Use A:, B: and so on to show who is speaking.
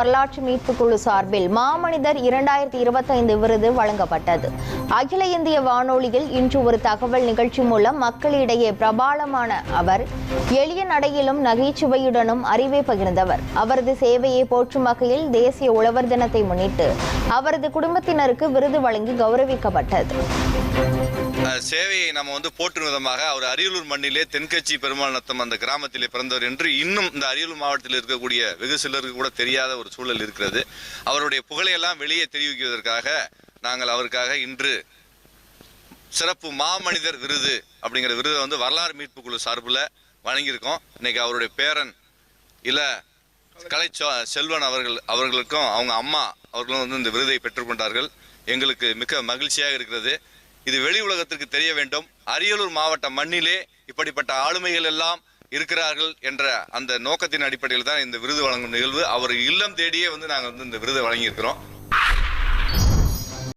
A: வரலாற்று மீட்பு குழு சார்பில் மாமனிதர் 2025 விருது வழங்கப்பட்டது. அகில இந்திய வானொலியில் இன்று ஒரு தகவல் நிகழ்ச்சி மூலம் மக்களிடையே பிரபலமான அவர் எளிய நடையிலும் நகைச்சுவையுடனும் அறிவை பகிர்ந்தவர். அவரது சேவையை போற்றும் வகையில் தேசிய உழவர் தினத்தை முன்னிட்டு அவரது குடும்பத்தினருக்கு விருது வழங்கி கௌரவிக்கப்பட்டது.
B: சேவையை நம்ம போற்றும் விதமாக அவர் அரியலூர் மண்ணிலே தென்கட்சி பெருமாள் நத்தம் அந்த கிராமத்திலே பிறந்தவர் என்று இன்னும் இந்த அரியலூர் மாவட்டத்தில் இருக்கக்கூடிய வெகு சிலருக்கு கூட தெரியாத ஒரு சூழல் இருக்கிறது. அவருடைய புகழையெல்லாம் வெளியே தெரிவிக்குவதற்காக நாங்கள் அவருக்காக இன்று சிறப்பு மாமனிதர் விருது அப்படிங்கிற விருதை வரலாறு மீட்பு குழு சார்பில் வழங்கியிருக்கோம். இன்னைக்கு அவருடைய பேரன் கலை செல்வன் அவர்களுக்கும் அவங்க அம்மா அவர்களும் இந்த விருதை பெற்றுக்கொண்டார்கள். எங்களுக்கு மிக மகிழ்ச்சியாக இருக்கிறது. இது வெளி உலகத்திற்கு தெரிய வேண்டும். அரியலூர் மாவட்ட மண்ணிலே இப்படிப்பட்ட ஆளுமைகள் எல்லாம் இருக்கிறார்கள் என்ற அந்த நோக்கத்தின் அடிப்படையில் தான் இந்த விருது வழங்கும் நிகழ்வு. அவர் இல்லம் தேடியே நாங்கள் இந்த விருதை வழங்கியிருக்கிறோம்.